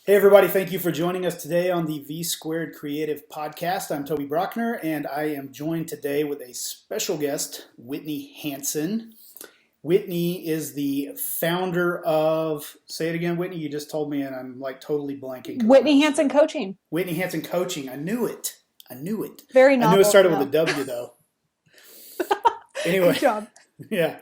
Hey, everybody, thank you for joining us today on the V Squared Creative Podcast. I'm Toby Brockner, and I am joined today with a special guest, Whitney Hansen. Whitney is the founder of, say it again, Whitney, you just told me, and I'm like totally blanking because I'm Whitney having Hansen Coaching. Whitney Hansen Coaching. I knew it. I knew it. Very I knew it novel, started with a no. W, though. Good Anyway, job. yeah.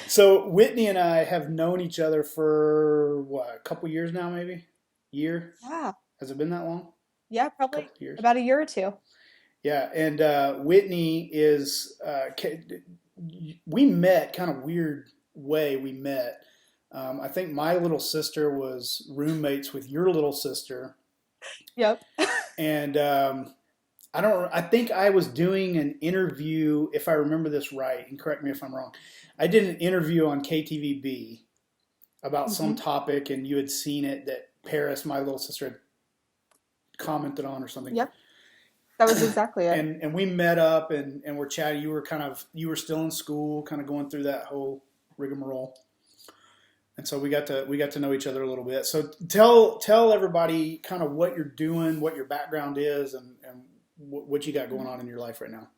So Whitney and I have known each other for, what, a couple years now, maybe? Year? Yeah. Has it been that long? Yeah, A couple probably of years. about a year or two. Yeah, and Whitney is. We met kind of weird way. We met. I think my little sister was roommates with your little sister, Yep. and I don't. I think I was doing an interview, if I remember this right, and correct me if I'm wrong. I did an interview on KTVB about some hmm topic, and you had seen it that Paris, my little sister, had commented on or something. Yep. That was exactly it. And we met up and we're chatting. You were still in school, kind of going through that whole rigmarole, and so we got to know each other a little bit. So tell everybody kind of what you're doing, what your background is, and what you got going on in your life right now.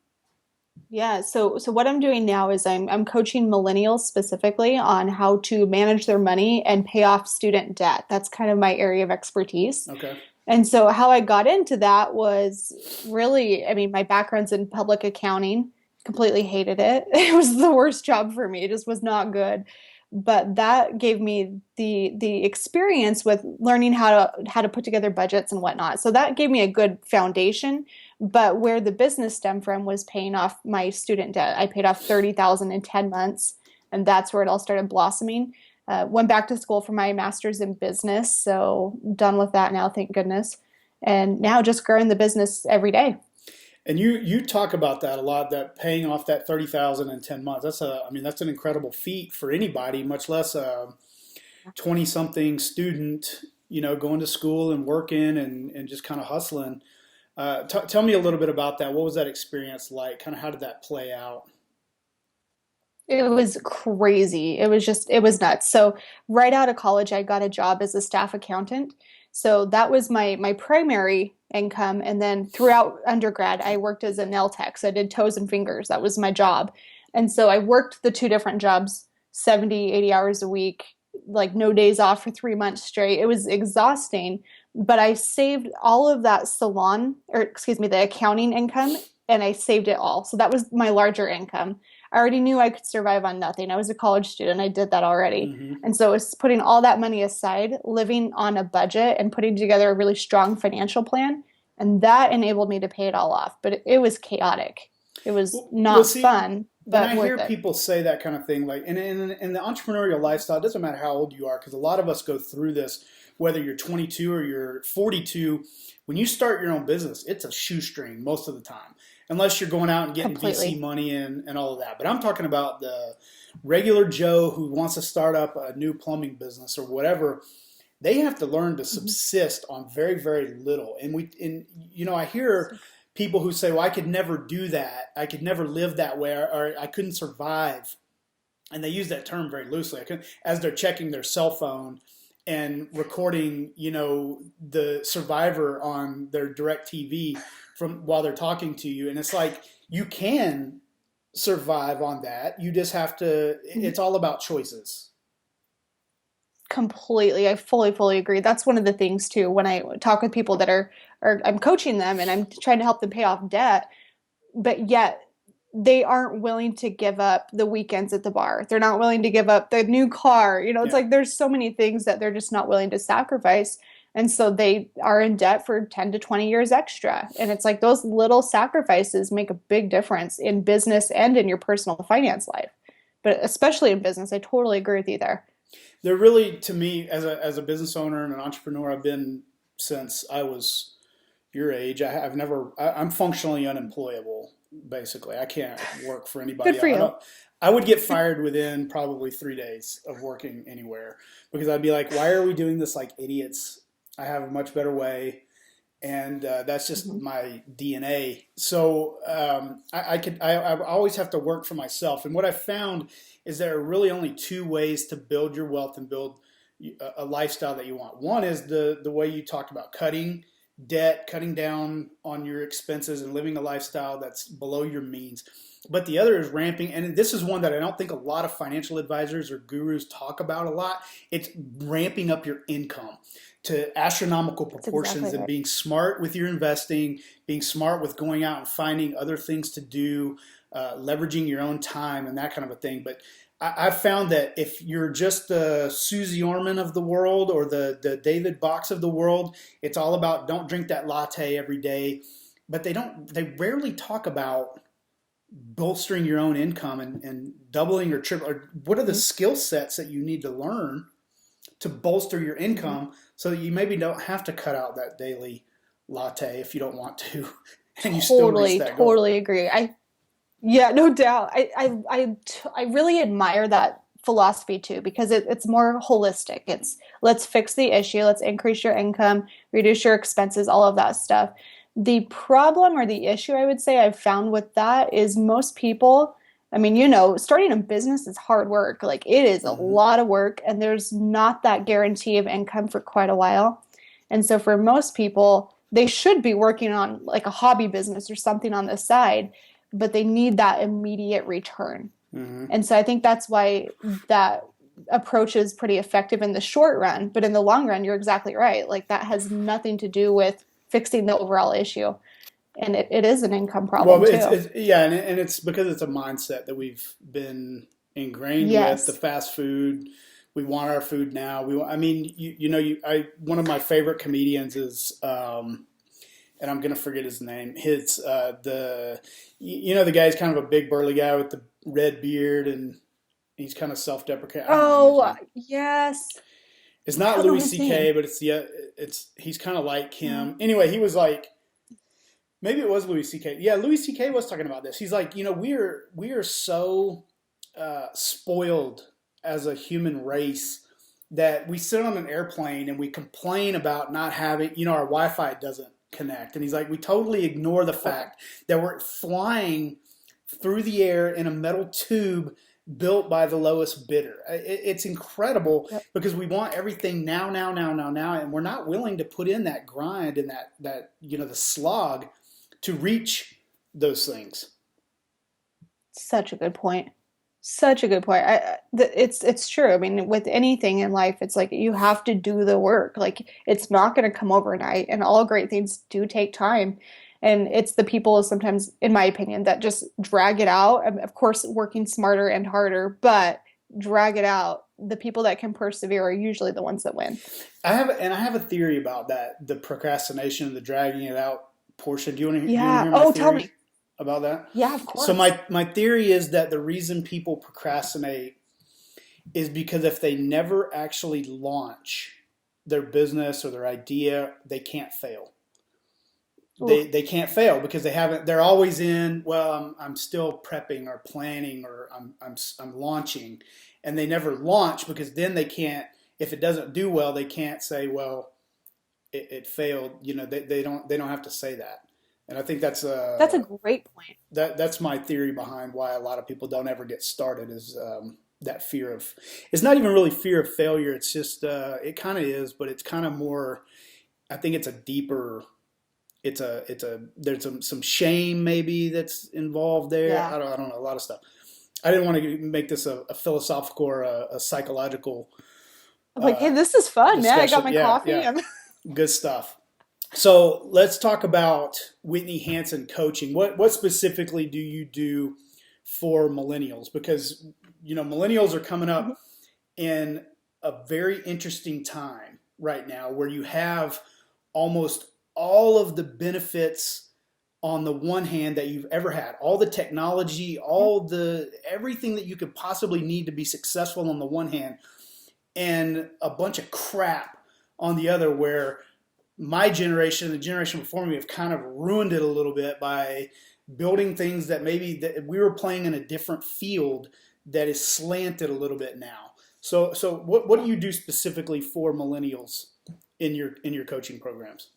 Yeah, so what I'm doing now is I'm coaching millennials specifically on how to manage their money and pay off student debt. That's kind of my area of expertise. Okay. And so how I got into that was really, I mean, my background's in public accounting, completely hated it. It was the worst job for me. It just was not good. But that gave me the experience with learning how to put together budgets and whatnot. So that gave me a good foundation. But where the business stemmed from was paying off my student debt. I paid off 30,000 in 10 months, and that's where it all started blossoming. Went back to school for my master's in business, so done with that now, thank goodness. And now just growing the business every day. And you talk about that a lot. That paying off that 30,000 in 10 months. I mean that's an incredible feat for anybody, much less a 20 something student. Going to school and working and just kind of hustling. Tell me a little bit about that. What was that experience like? Kind of how did that play out? It was crazy. It was nuts. So right out of college, I got a job as a staff accountant. So that was my primary income. And then throughout undergrad, I worked as a nail tech. So I did toes and fingers. That was my job. And so I worked the two different jobs, 70, 80 hours a week, like no days off for 3 months straight. It was exhausting, but I saved all of that salon, or excuse me, the accounting income, and I saved it all. So that was my larger income. I already knew I could survive on nothing. I was a college student. I did that already. Hmm. And so it's putting all that money aside, living on a budget, and putting together a really strong financial plan. And that enabled me to pay it all off. But it was chaotic. It was Well, not see, fun, when but I worth hear it. people say that kind of thing, like in the entrepreneurial lifestyle, it doesn't matter how old you are, because a lot of us go through this, whether you're 22 or you're 42. When you start your own business, it's a shoestring most of the time, unless you're going out and getting VC Completely. money and all of that. But I'm talking about the regular Joe who wants to start up a new plumbing business or whatever. They have to learn to Mhm. subsist on very, very little. I hear people who say, "Well, I could never do that. I could never live that way, or I couldn't survive." And they use that term very loosely. As they're checking their cell phone and recording, the survivor on their direct TV from while they're talking to you. And it's like you can survive on that. You just have to. It's all about choices. Completely. I fully agree. That's one of the things too when I talk with people that are I'm coaching them and I'm trying to help them pay off debt, but yet they aren't willing to give up the weekends at the bar. They're not willing to give up the new car. It's Yeah. like there's so many things that they're just not willing to sacrifice. And so they are in debt for 10 to 20 years extra. And it's like those little sacrifices make a big difference in business and in your personal finance life. But especially in business, I totally agree with you there. They're really, to me, as a business owner and an entrepreneur, I've been since I was your age. I'm functionally unemployable. Basically, I can't work for Good anybody. for I you. don't. I would get fired within probably 3 days of working anywhere because I'd be like, "Why are we doing this like idiots? I have a much better way." And that's just Mhm. my DNA. So I always have to work for myself. And what I found is there are really only two ways to build your wealth and build a lifestyle that you want. One is the way you talked about cutting debt, cutting down on your expenses, and living a lifestyle that's below your means. But the other is ramping, and this is one that I don't think a lot of financial advisors or gurus talk about a lot. It's ramping up your income to astronomical That's exactly proportions and right. being smart with your investing, being smart with going out and finding other things to do, leveraging your own time and that kind of a thing. But I've found that if you're just the Susie Orman of the world or the David Box of the world, it's all about don't drink that latte every day. But they rarely talk about bolstering your own income and doubling or triple, or what are the Mhm. skill sets that you need to learn to bolster your Mhm. income so that you maybe don't have to cut out that daily latte if you don't want to and you still reach Totally, that goal. totally agree. Yeah, no doubt. I really admire that philosophy too because it's more holistic. It's let's fix the issue, let's increase your income, reduce your expenses, all of that stuff. The problem or the issue I would say I've found with that is most people, I mean, starting a business is hard work. Like it is a Mm-hmm. lot of work and there's not that guarantee of income for quite a while. And so for most people, they should be working on like a hobby business or something on the side, but they need that immediate return. Mm-hmm. And so I think that's why that approach is pretty effective in the short run. But in the long run, you're exactly right. Like that has nothing to do with fixing the overall issue. And it is an income Well, problem too. it's yeah, and it's because it's a mindset that we've been ingrained with the Yes. fast food. We want our food now. I mean, one of my favorite comedians is, and I'm gonna forget his name. His the guy's kind of a big burly guy with the red beard, and he's kind of self-deprecating. I don't remember his Oh, name. yes. It's I not don't know Louis his C.K., name. but it's he's kind of like Uh, him. Anyway, he was like, maybe it was Louis C.K. Yeah, Louis C.K. was talking about this. He's like, we are so spoiled as a human race that we sit on an airplane and we complain about not having, our Wi-Fi doesn't connect. And he's like, we totally ignore the fact that we're flying through the air in a metal tube built by the lowest bidder. It's incredible Yep. because we want everything now, now, now, now, now, and we're not willing to put in that grind and that the slog to reach those things. Such a good point. Such a good point. It's true. I mean, with anything in life, it's like you have to do the work. Like it's not going to come overnight, and all great things do take time. And it's the people sometimes, in my opinion, that just drag it out. Of course, working smarter and harder, but drag it out. The people that can persevere are usually the ones that win. I have a theory about that, the procrastination, the dragging it out portion. Do you want to Yeah. hear my Oh, tell theory me. about that? Yeah, of So course. my theory is that the reason people procrastinate is because if they never actually launch their business or their idea, they can't fail. Ooh, They can't fail because they haven't. They're always in. Well, I'm still prepping or planning or I'm launching, and they never launch because then they can't. If it doesn't do well, they can't say, well, it failed. They don't have to say that. And I think that's a great point. that's my theory behind why a lot of people don't ever get started is that fear of. It's not even really fear of failure. It's just it kind of is, but it's kind of more. I think it's a deeper. It's a there's some shame maybe that's involved there. Yeah. I don't know a lot of stuff. I didn't want to make this a philosophical or a psychological I'm like, hey, uh, this is fun, man. I got discussion. my Yeah, coffee yeah, and good stuff. So let's talk about Whitney Hansen coaching. What specifically do you do for millennials? Because millennials are coming up in a very interesting time right now where you have almost all of the benefits on the one hand that you've ever had, all the technology, all the everything that you could possibly need to be successful on the one hand, and a bunch of crap on the other where my generation, the generation before me, have kind of ruined it a little bit by building things that maybe that we were playing in a different field that is slanted a little bit now. So what do you do specifically for millennials in your coaching programs?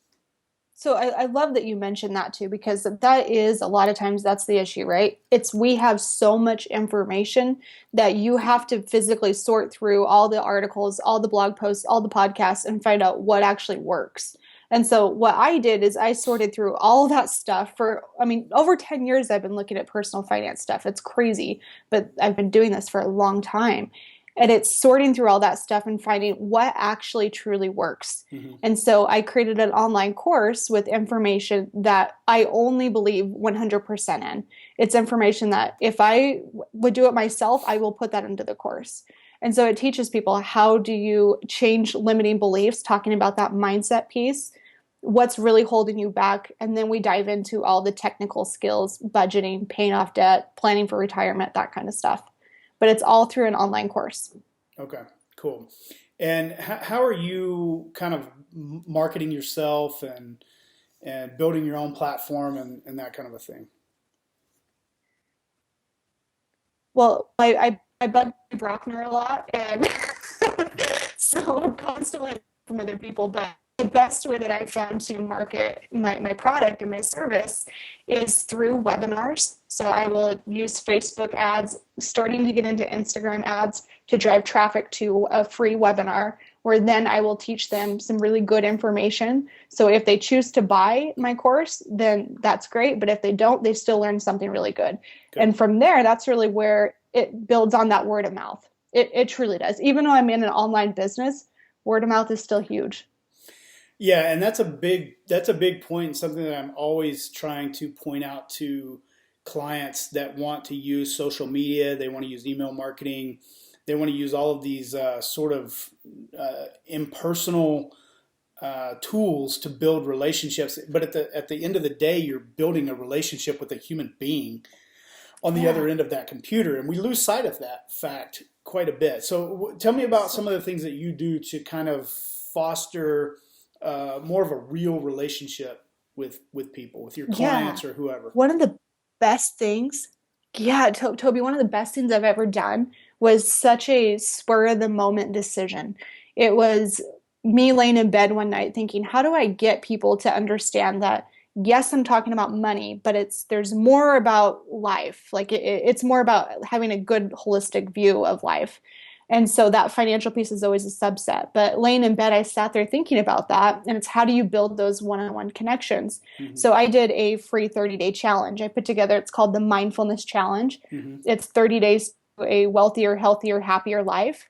So I love that you mentioned that too, because that is a lot of times that's the issue, right? It's we have so much information that you have to physically sort through all the articles, all the blog posts, all the podcasts, and find out what actually works. And so what I did is I sorted through all that stuff for, I mean, over 10 years I've been looking at personal finance stuff. It's crazy, but I've been doing this for a long time. And it's sorting through all that stuff and finding what actually truly works. Hmm. And so I created an online course with information that I only believe 100% in. It's information that if I would do it myself, I will put that into the course. And so it teaches people how do you change limiting beliefs, talking about that mindset piece, what's really holding you back. And then we dive into all the technical skills, budgeting, paying off debt, planning for retirement, that kind of stuff. But it's all through an online course. Okay, cool. And how are you kind of marketing yourself and building your own platform and that kind of a thing? Well, I bug Brockner a lot, and so I'm constantly from other people. But the best way that I've found to market my product and my service is through webinars. So I will use Facebook ads, starting to get into Instagram ads to drive traffic to a free webinar where then I will teach them some really good information. So if they choose to buy my course, then that's great. But if they don't, they still learn something really good. Good. And from there, that's really where it builds on that word of mouth. It truly does. Even though I'm in an online business, word of mouth is still huge. Yeah, and that's a big point and something that I'm always trying to point out to clients that want to use social media, they want to use email marketing, they want to use all of these sort of impersonal tools to build relationships. But at the end of the day, you're building a relationship with a human being on the Yeah. other end of that computer, and we lose sight of that fact quite a bit. So tell me about some of the things that you do to kind of foster more of a real relationship with people, with your Yeah. clients or whoever. One of the best things, yeah, Toby, one of the best things I've ever done was such a spur of the moment decision. It was me laying in bed one night thinking, how do I get people to understand that yes, I'm talking about money, but there's more about life. Like it's more about having a good holistic view of life. And so that financial piece is always a subset. But laying in bed, I sat there thinking about that. And it's how do you build those one on one connections? Hmm. So I did a free 30-day challenge. I put together, it's called the Mindfulness Challenge. Hmm. It's 30 days to a wealthier, healthier, happier life.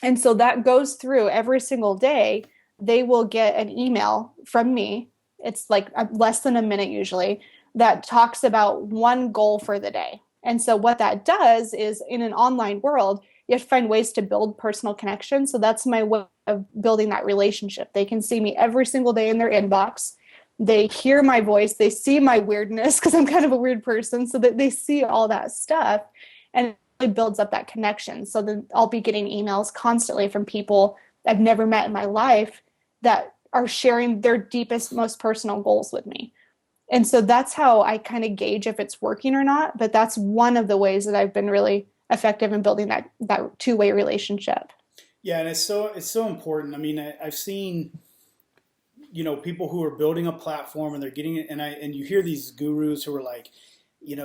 And so that goes through every single day. They will get an email from me. It's like less than a minute usually that talks about one goal for the day. And so what that does is in an online world, you have to find ways to build personal connections. So that's my way of building that relationship. They can see me every single day in their inbox. They hear my voice. They see my weirdness because I'm kind of a weird person. So that they see all that stuff. And it really builds up that connection. So then I'll be getting emails constantly from people I've never met in my life that are sharing their deepest, most personal goals with me. And so that's how I kind of gauge if it's working or not. But that's one of the ways that I've been really effective in building that two-way relationship. Yeah, and it's so important. I mean, I've seen people who are building a platform and they're getting it, and you hear these gurus who are like,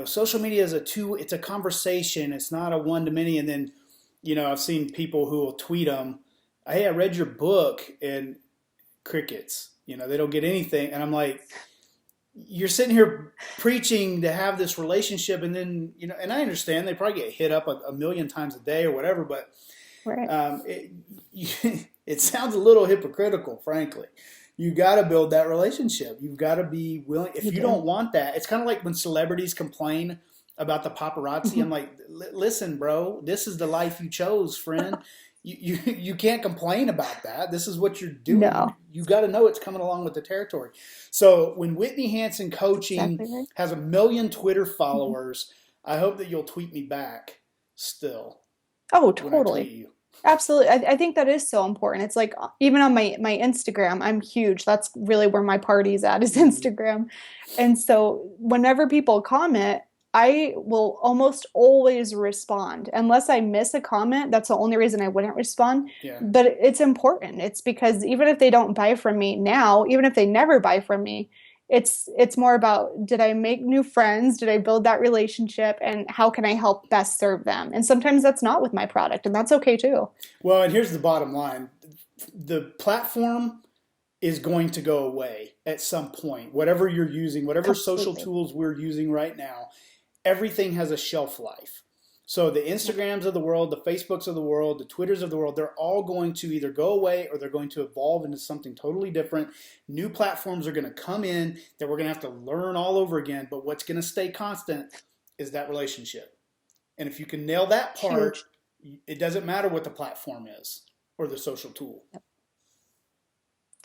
social media is it's a conversation. It's not a one to many. And then I've seen people who will tweet them, "Hey, I read your book," and crickets. They don't get anything, and I'm like, you're sitting here preaching to have this relationship, and then and I understand they probably get hit up a million times a day or whatever, but Right. it it sounds a little hypocritical, frankly. You got to build that relationship. You've got to be willing. If You you do. don't want that, it's kind of like when celebrities complain about the paparazzi. I'm like, listen, bro, this is the life you chose, friend. You can't complain about that. This is what you're doing. You No, you got to know it's coming along with the territory. So when Whitney Hansen Coaching exactly right. has 1 million Twitter Mhm. followers, I hope that you'll tweet me back still Oh, when I tweet totally. you. Absolutely. I think that is so important. It's like even on my Instagram, I'm huge. That's really where my party's at is Hmm. Instagram. And so whenever people comment, I will almost always respond. Unless I miss a comment, that's the only reason I wouldn't respond. Yeah. But it's important. It's because even if they don't buy from me now, even if they never buy from me, it's more about, did I make new friends? Did I build that relationship? And how can I help best serve them? And sometimes that's not with my product, and that's okay too. Well, and here's the bottom line. The platform is going to go away at some point. Whatever you're using, whatever social Completely. tools we're using right now, everything has a shelf life. So the Yep. Instagrams of the world, the Facebooks of the world, the Twitters of the world, they're all going to either go away or they're going to evolve into something totally different. New platforms are going to come in that we're going to have to learn all over again. But what's going to stay constant is that relationship. And if you can nail that part, Huge. it doesn't matter what the platform is or the social tool.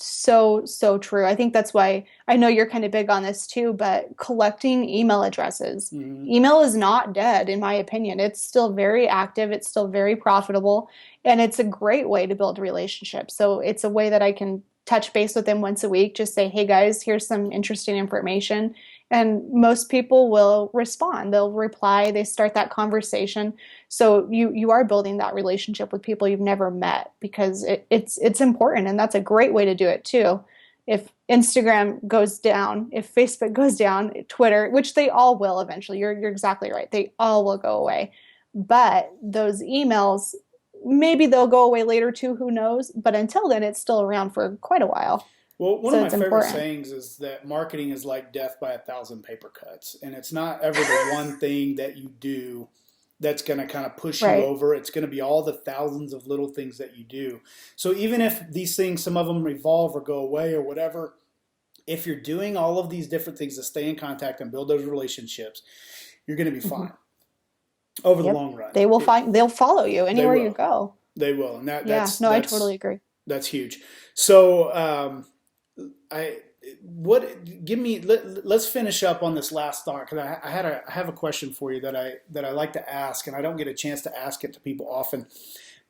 So, so true. I think that's why I know you're kind of big on this too, but collecting email addresses. Mm-hmm. Email is not dead, in my opinion. It's still very active, it's still very profitable, and it's a great way to build relationships. So, it's a way that I can touch base with them once a week, just say, hey guys, here's some interesting information. And most people will respond, they'll reply, they start that conversation. So you are building that relationship with people you've never met because it's important, and that's a great way to do it too. If Instagram goes down, if Facebook goes down, Twitter, which they all will eventually, you're exactly right. They all will go away. But those emails, maybe they'll go away later too, who knows? But until then, it's still around for quite a while. Well, one of So my it's favorite important. sayings is that marketing is like death by a thousand paper cuts. And it's not ever the one thing that you do that's going to kind of push you Right. over. It's going to be all the thousands of little things that you do. So even if these things, some of them evolve or go away or whatever, if you're doing all of these different things to stay in contact and build those relationships, you're going to be Hmm. fine over the Yep. long run. They'll follow you They anywhere you will. go. They will. And Yeah. No, I totally agree. that's huge. So, I give me let's finish up on this last thought because I have a question for you that I like to ask and I don't get a chance to ask it to people often,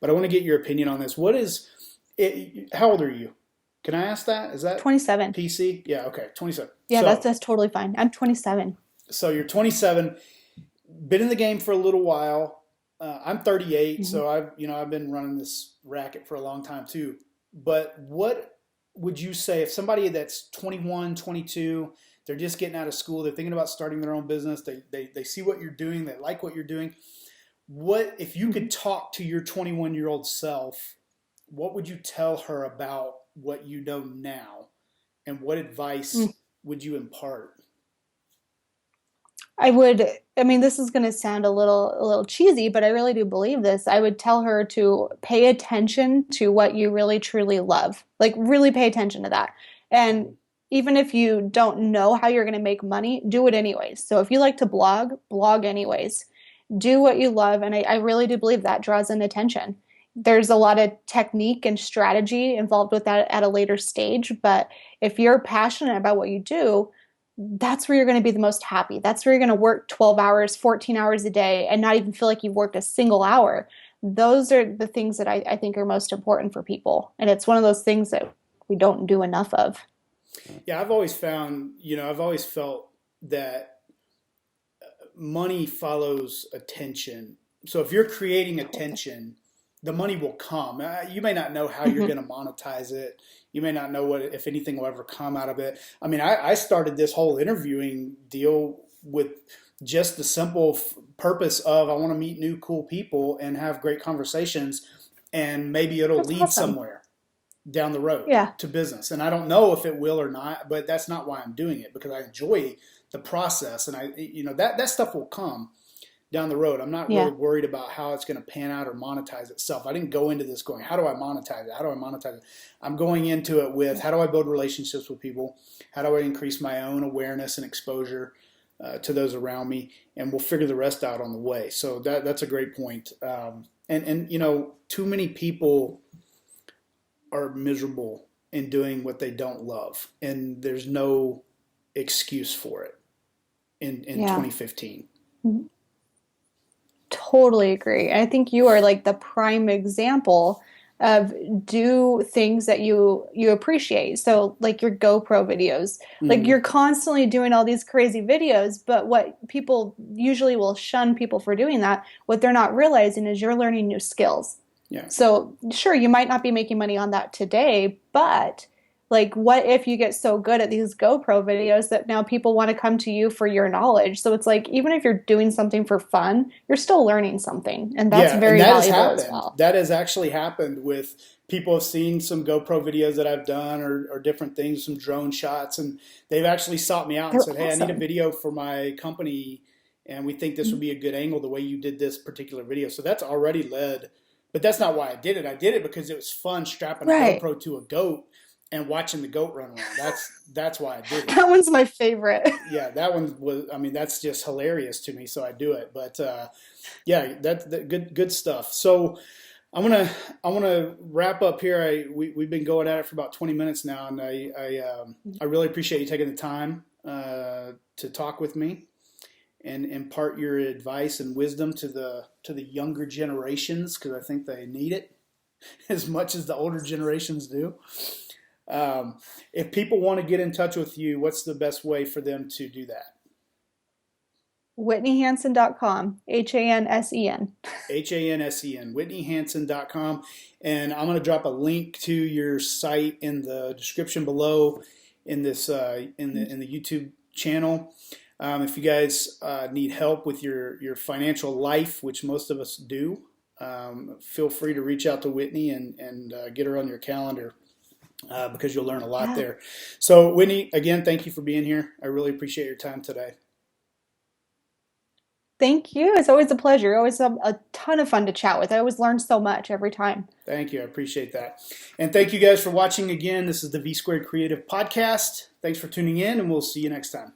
but I want to get your opinion on this. What is it, how old are you? Can I ask that? Is that 27. PC? Yeah, okay, 27. Yeah, that's totally fine. I'm 27. So you're 27, been in the game for a little while. I'm 38, Hmm. so I've been running this racket for a long time too. But what would you say if somebody that's 21, 22, they're just getting out of school, they're thinking about starting their own business, they see what you're doing, they like what you're doing. What if you Hmm. could talk to your 21-year-old self, what would you tell her about what you know now? And what advice would you impart? I would, I mean, this is going to sound a little cheesy, but I really do believe this. I would tell her to pay attention to what you really truly love. Like really pay attention to that. And even if you don't know how you're going to make money, do it anyways. So if you like to blog, blog anyways. Do what you love, and I really do believe that draws in attention. There's a lot of technique and strategy involved with that at a later stage, but if you're passionate about what you do, that's where you're going to be the most happy. That's where you're going to work 12 hours, 14 hours a day and not even feel like you've worked a single hour. Those are the things that I think are most important for people. And it's one of those things that we don't do enough of. Yeah, I've always found, I've always felt that money follows attention. So if you're creating Totally. attention, the money will come. You may not know how you're Hmm. going to monetize it. You may not know what if anything will ever come out of it. I mean, I started this whole interviewing deal with just the simple purpose of I want to meet new cool people and have great conversations, and maybe it'll That's lead awesome. somewhere down the road Yeah. to business. And I don't know if it will or not, but that's not why I'm doing it because I enjoy the process and that stuff will come down the road. I'm not really Yeah. worried about how it's going to pan out or monetize itself. I didn't go into this going, how do I monetize it? How do I monetize it? I'm going into it with how do I build relationships with people? How do I increase my own awareness and exposure to those around me? And we'll figure the rest out on the way. So that's a great point. And too many people are miserable in doing what they don't love, and there's no excuse for it in Yeah. 2015. Totally agree. I think you are like the prime example of do things that you appreciate. So like your GoPro videos, like Mm-hmm. you're constantly doing all these crazy videos, but what people usually will shun people for doing that, what they're not realizing is you're learning new skills. Yeah. So sure, you might not be making money on that today, but like what if you get so good at these GoPro videos that now people want to come to you for your knowledge? So it's like even if you're doing something for fun, you're still learning something, and that's Yeah, and very that has valuable as happened. well. That has actually happened with people have seen some GoPro videos that I've done or different things, some drone shots, and they've actually sought me out and They're said, "Hey, I need a awesome. video for my company, and we think this would be a good angle the way you did this particular video." So that's already led, but that's not why I did it. I did it because it was fun strapping a Right. GoPro to a goat and watching the goat run around. That's why I did it. That one's my favorite. Yeah, that one was. I mean, that's just hilarious to me, so I do it. But yeah, that good stuff. So I'm gonna I'm gonna wrap up here. We've been going at it for about 20 minutes now, and I really appreciate you taking the time to talk with me and impart your advice and wisdom to the younger generations because I think they need it as much as the older generations do. If people want to get in touch with you, what's the best way for them to do that? WhitneyHansen.com. Hansen. Hansen, WhitneyHansen.com. And I'm going to drop a link to your site in the description below in this in the YouTube channel. If you guys need help with your financial life, which most of us do, feel free to reach out to Whitney and get her on your calendar because you'll learn a lot Yeah. there. So, Whitney, again, thank you for being here. I really appreciate your time today. Thank you. It's always a pleasure. Always a ton of fun to chat with. I always learn so much every time. Thank you. I appreciate that. And thank you guys for watching again. This is the V Squared Creative Podcast. Thanks for tuning in, and we'll see you next time.